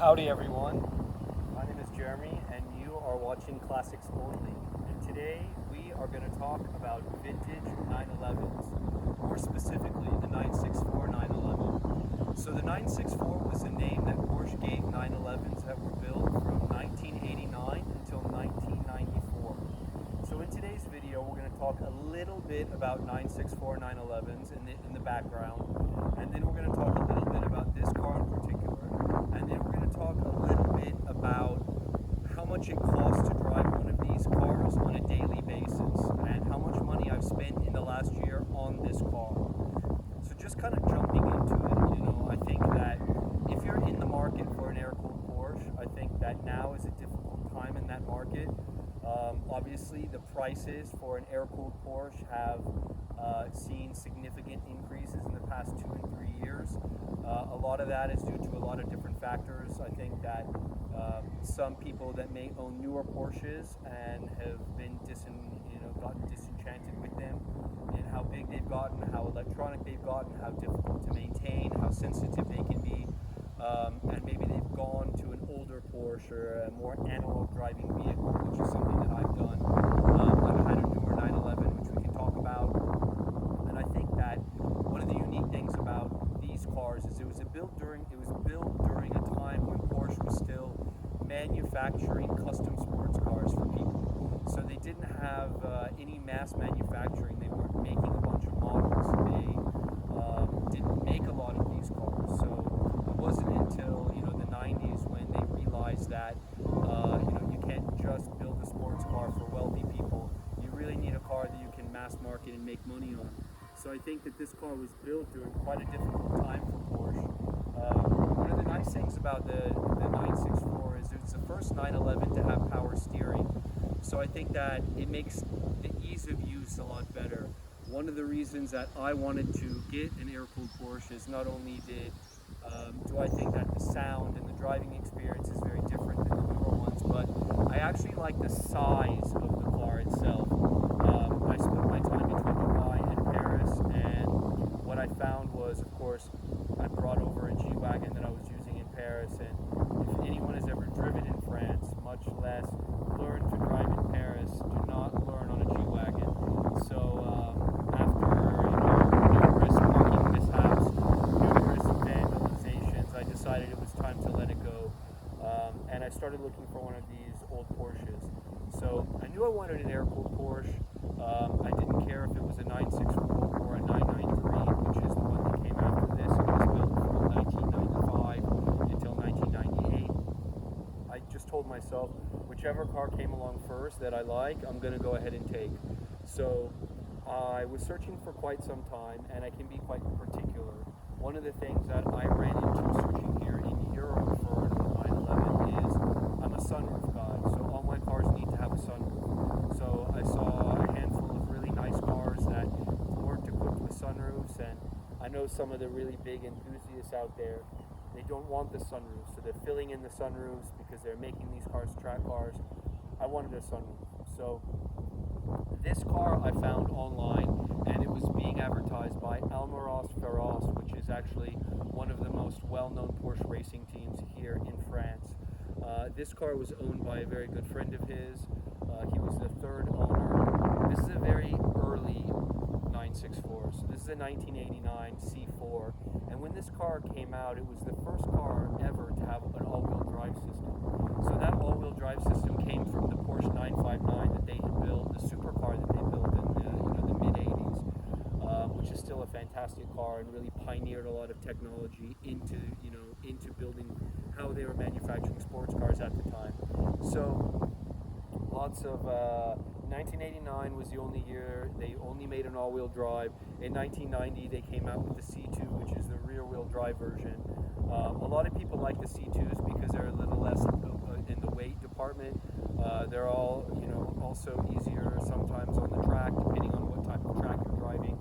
Howdy everyone, my name is Jeremy and you are watching Classics Only, and today we are going to talk about vintage 911s, more specifically the 964 911. So the 964 was the name that Porsche gave 911s that were built from 1989 until 1994. So in today's video we're going to talk a little bit about 964 911s in the background, and then we're going to talk a little bit about this car in particular. And then we're going to talk a little bit about how much it costs to drive one of these cars on a daily basis and how much money I've spent in the last year on this car. So just kind of jumping into it, I think that if you're in the market for an air-cooled Porsche, I think that now is a difficult time in that market. Obviously, the prices for an air-cooled Porsche have seen significant increases in the past 2 and 3 years. A lot of that is due to a lot of different factors. I think that some people that may own newer Porsches and have been gotten disenchanted with them and how big they've gotten, how electronic they've gotten, how difficult to maintain, how sensitive they can be, and maybe they've gone to an older Porsche or a more analog driving vehicle, which is something that I've done. I've had a newer 911, which we can talk about, and I think that one of the unique things about these cars is it was built during a time when Porsche was still manufacturing custom sports cars for people. So they didn't have any mass manufacturing. They weren't making a bunch of models. They didn't make a lot of these cars. So it wasn't until the 90s when they realized that you can't just build a sports car for wealthy people. You really need a car that you can mass market and make money on. So I think that this car was built during quite a difficult time for Porsche. One of the nice things about the 964 is it's the first 911 to have power steering. So I think that it makes the ease of use a lot better. One of the reasons that I wanted to get an air-cooled Porsche is not only do I think that the sound and the driving experience is very different than the newer ones, but I actually like the size of the car itself. I split my time between Dubai and Paris, and what I found was, of course, I brought over a G-Wagon that I was using in Paris, and if anyone has ever driven in France, much less learned to drive in Paris, do not learn on a G-Wagon. So after numerous parking mishaps, numerous vandalizations, I decided it was time to let it go, and I started looking for one of these old Porsches. So I knew I wanted an air-cooled Porsche. I didn't care if it was a 964 or a 993, which is the one that came after this. It was built from 1995 until 1998. I just told myself, whichever car came along first that I like, I'm going to go ahead and take. So I was searching for quite some time, and I can be quite particular. One of the things that I ran into searching here in Europe for a 911 is I'm a sunroof guy, so all my cars need to have a sunroof. So I saw a handful of really nice cars that weren't equipped with sunroofs, and I know some of the really big enthusiasts out there, they don't want the sunroof, so they're filling in the sunroofs because they're making these cars track cars. I wanted a sunroof. So this car I found online, and it was being advertised by Almaros Ferros, which is actually one of the most well-known Porsche racing teams here in France. This car was owned by a very good friend of his. He was the third owner. This is a very early 964, so this is a 1989 C4, and when this car came out, it was the first car ever to have an all-wheel drive system. So that all-wheel drive system came from the Porsche 959 that they had built, the supercar that they built in the mid-80s, which is still a fantastic car and really pioneered a lot of technology into building how they were manufacturing sports cars at the time. So lots of 1989 was the only year they only made an all-wheel drive. In 1990 they came out with the C2, which is the rear-wheel drive version. A lot of people like the C2s because they're a little less in the weight department. They're all also easier sometimes on the track depending on what type of track you're driving.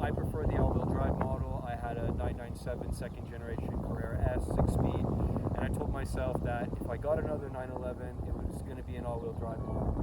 I prefer the all-wheel drive model. I had a 997 second generation Carrera S 6-speed, and I told myself that if I got another 911, it was going to be an all-wheel drive model.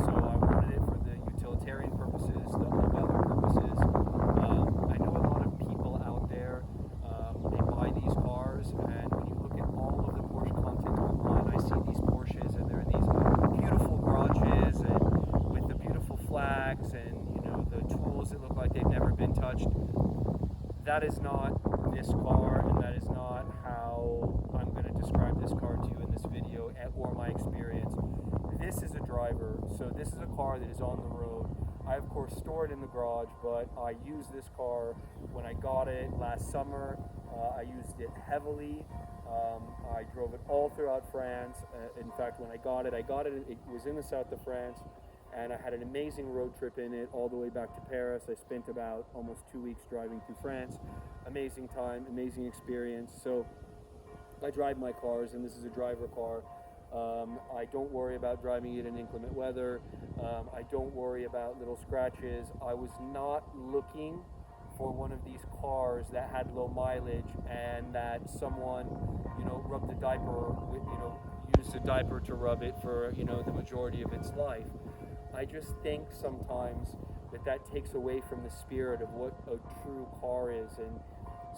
So I wanted it for the utilitarian purposes, the all-weather purposes. I know a lot of people out there, they buy these cars, and when you look at all of the Porsche that is not this car, and that is not how I'm going to describe this car to you in this video or my experience. This is a driver, so this is a car that is on the road. I of course store it in the garage, but I used this car when I got it last summer. I used it heavily. I drove it all throughout France. In fact, when I got it, it was in the south of France, and I had an amazing road trip in it all the way back to Paris. I spent about almost 2 weeks driving through France. Amazing time, amazing experience. So I drive my cars, and this is a driver car. I don't worry about driving it in inclement weather. I don't worry about little scratches. I was not looking for one of these cars that had low mileage and that someone, rubbed the diaper with, used the diaper to rub it for, the majority of its life. I just think sometimes that takes away from the spirit of what a true car is, and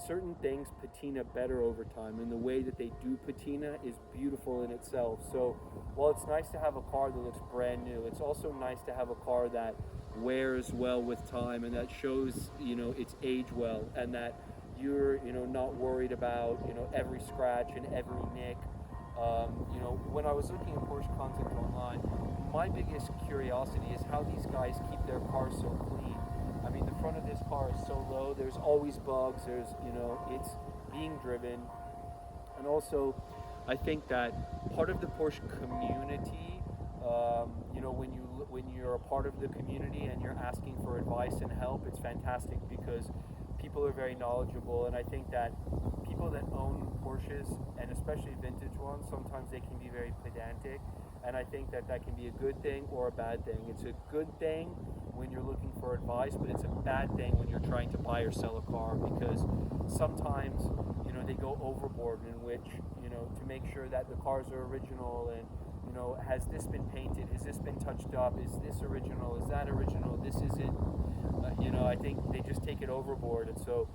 certain things patina better over time, and the way that they do patina is beautiful in itself. So while it's nice to have a car that looks brand new, it's also nice to have a car that wears well with time and that shows its age well, and that you're not worried about every scratch and every nick. When I was looking at Porsche content online, my biggest curiosity is how these guys keep their cars so clean. I mean, the front of this car is so low, there's always bugs, it's being driven. And also, I think that part of the Porsche community, when you're a part of the community and you're asking for advice and help, it's fantastic because people are very knowledgeable. And I think that people that own Porsches, and especially vintage ones, sometimes they can be very pedantic. And I think that can be a good thing or a bad thing. It's a good thing when you're looking for advice, but it's a bad thing when you're trying to buy or sell a car, because sometimes, they go overboard in which, to make sure that the cars are original, and, has this been painted? Has this been touched up? Is this original? Is that original? This isn't, I think they just take it overboard. And so,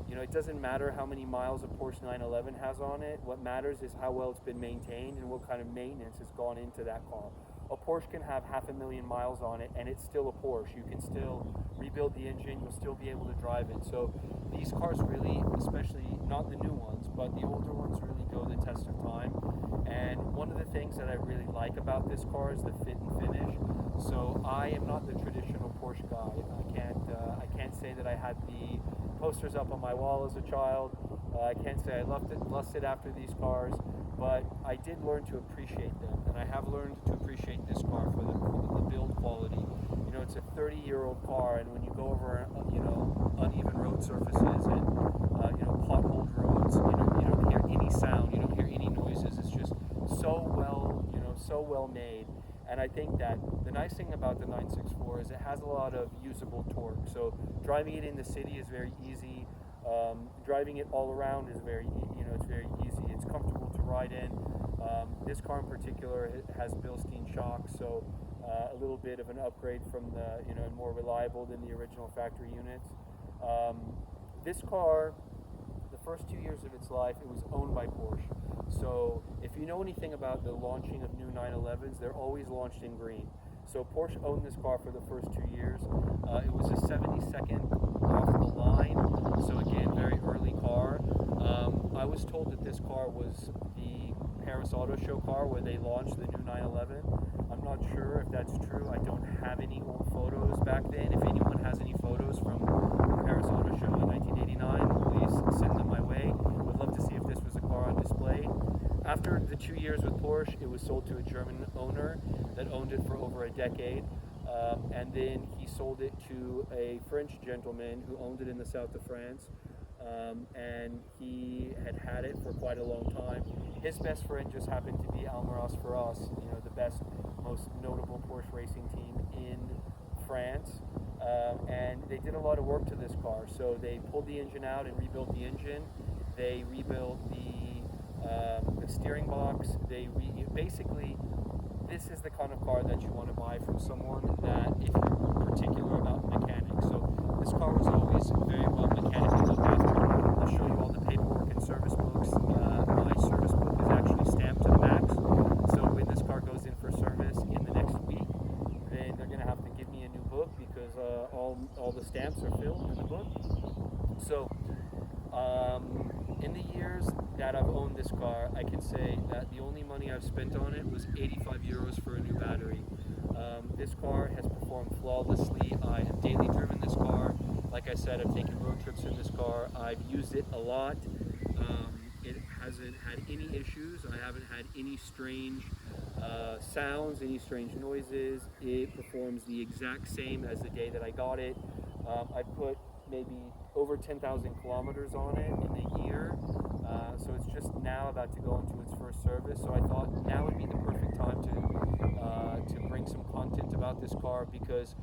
it doesn't matter how many miles a Porsche 911 has on it. What matters is how well it's been maintained and what kind of maintenance has gone into that car. A Porsche can have 500,000 miles on it, and it's still a Porsche. You can still rebuild the engine, you'll still be able to drive it. So these cars really, especially not the new ones, but the older ones, really go the test of time. And one of the things that I really like about this car is the fit and finish. So I am not the traditional Porsche guy. I can't say that I had the posters up on my wall as a child. I can't say I lusted after these cars, but I did learn to appreciate them, and I have learned to appreciate this car for the build quality. It's a 30-year-old car, and when you go over uneven road surfaces and potholed roads, you don't hear any sound, you don't hear any noises. It's just so well made. And I think that the nice thing about the 964 is it has a lot of usable torque. So driving it in the city is very easy. Driving it all around is it's very easy. It's comfortable to ride in. This car in particular has Bilstein shocks, so a little bit of an upgrade from the, and more reliable than the original factory units. This car, the first 2 years of its life, it was owned by Porsche. So if you know anything about the launching of new 911s, they're always launched in green. So Porsche owned this car for the first 2 years. It was a 72nd off the line, so again, very early car. I was told that this car was the Paris Auto Show car where they launched the new 911. I'm not sure if that's true. I don't have any old photos back then. If anyone has any photos from the Paris Auto Show in 1989, please send them my way. Would love to see if this was a car on display. After the 2 years with Porsche, it was sold to a German owner that owned it for over a decade. And then he sold it to a French gentleman who owned it in the south of France. And he had it for quite a long time. His best friend just happened to be Almaraz for us, the best, most notable Porsche racing team in France. And they did a lot of work to this car. So they pulled the engine out and rebuilt the engine. They rebuilt the steering box. Basically, this is the kind of car that you want to buy from someone that, if you're particular about mechanics. So this car was always very well mechanically looked after. I'll show you all the paperwork and service books. My service book is actually stamped to the max. So when this car goes in for service in the next week, then they're going to have to give me a new book because all the stamps are filled in the book. So that I've owned this car, I can say that the only money I've spent on it was 85 euros for a new battery. This car has performed flawlessly. I have daily driven this car. Like I said, I've taken road trips in this car. I've used it a lot. It hasn't had any issues. I haven't had any strange sounds, any strange noises. It performs the exact same as the day that I got it. I put maybe over 10,000 kilometers on it in a year. So it's just now about to go into its first service. So I thought now would be the perfect time to bring some content about this car, because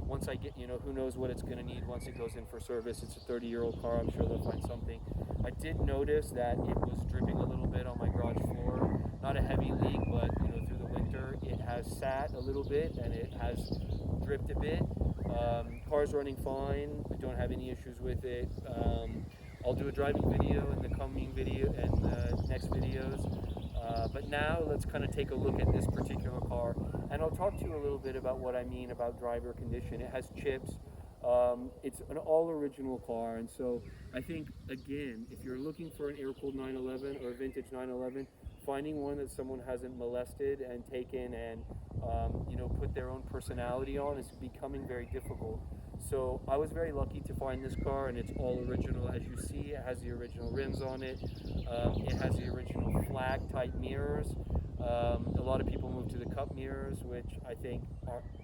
once I get, who knows what it's going to need once it goes in for service. It's a 30-year-old car. I'm sure they'll find something. I did notice that it was dripping a little bit on my garage floor. Not a heavy leak, but through the winter it has sat a little bit and it has dripped a bit. Car's running fine. I don't have any issues with it. I'll do a driving video in the coming video and next videos. But now let's kind of take a look at this particular car, and I'll talk to you a little bit about what I mean about driver condition. It has chips. It's an all original car, and so I think, again, if you're looking for an air-cooled 911 or a vintage 911, finding one that someone hasn't molested and taken and put their own personality on is becoming very difficult. So I was very lucky to find this car, and it's all original. As you see, it has the original rims on it. It has the original flag type mirrors. A lot of people move to the cup mirrors, which I think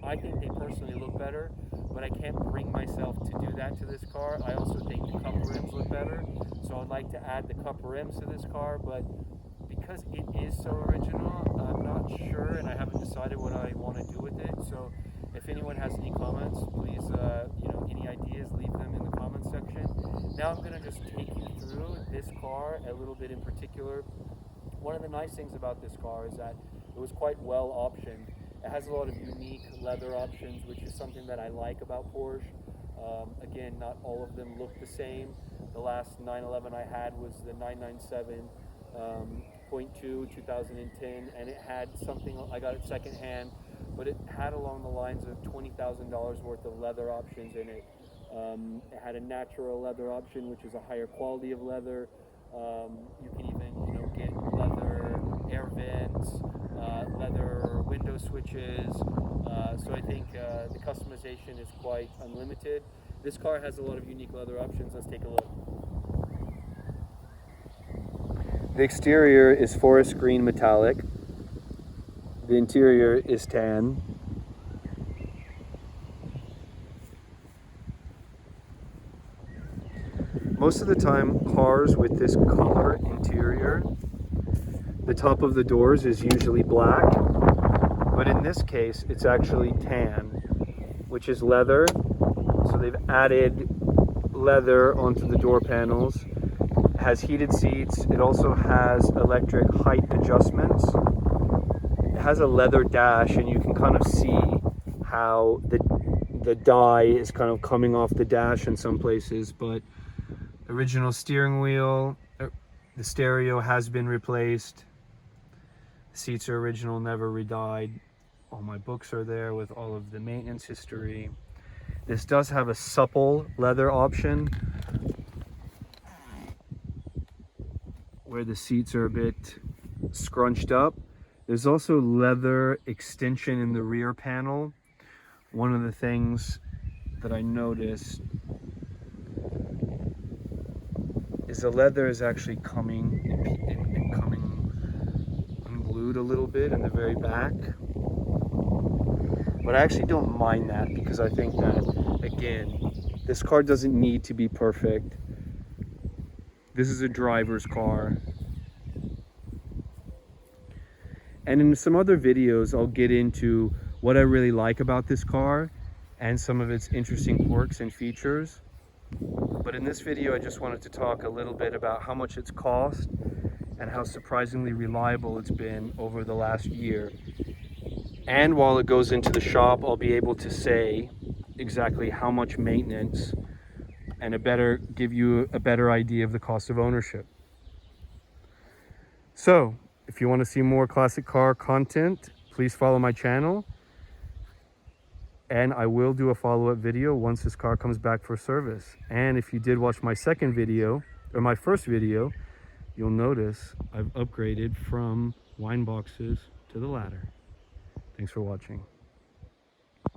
they personally look better, but I can't bring myself to do that to this car. I also think the cup rims look better, so I'd like to add the cup rims to this car, but because it is so original, I'm not sure, and I haven't decided what I want to do with it. So if anyone has any comments, please, any ideas, leave them in the comments section. Now I'm going to just take you through this car a little bit in particular. One of the nice things about this car is that it was quite well optioned. It has a lot of unique leather options, which is something that I like about Porsche. Again, not all of them look the same. The last 911 I had was the 997.2 2010, and it had something, I got it secondhand, but it had along the lines of $20,000 worth of leather options in it. It had a natural leather option, which is a higher quality of leather. You can even get leather air vents, leather window switches. So I think the customization is quite unlimited. This car has a lot of unique leather options. Let's take a look. The exterior is Forrest Green Metallic. The interior is tan. Most of the time, cars with this color interior, the top of the doors is usually black, but in this case, it's actually tan, which is leather. So they've added leather onto the door panels. It has heated seats. It also has electric height adjustments. It has a leather dash, and you can kind of see how the dye is kind of coming off the dash in some places, but original steering wheel, the stereo has been replaced. Seats are original, never re-dyed. All my books are there with all of the maintenance history. This does have a supple leather option where the seats are a bit scrunched up. There's also leather extension in the rear panel. One of the things that I noticed is the leather is actually coming unglued a little bit in the very back. But I actually don't mind that, because I think that, again, this car doesn't need to be perfect. This is a driver's car. And in some other videos, I'll get into what I really like about this car and some of its interesting quirks and features. But in this video, I just wanted to talk a little bit about how much it's cost and how surprisingly reliable it's been over the last year. And while it goes into the shop, I'll be able to say exactly how much maintenance and give you a better idea of the cost of ownership. So, if you want to see more classic car content, please follow my channel. And I will do a follow-up video once this car comes back for service. And if you did watch my second video, or my first video, you'll notice I've upgraded from wine boxes to the ladder. Thanks for watching.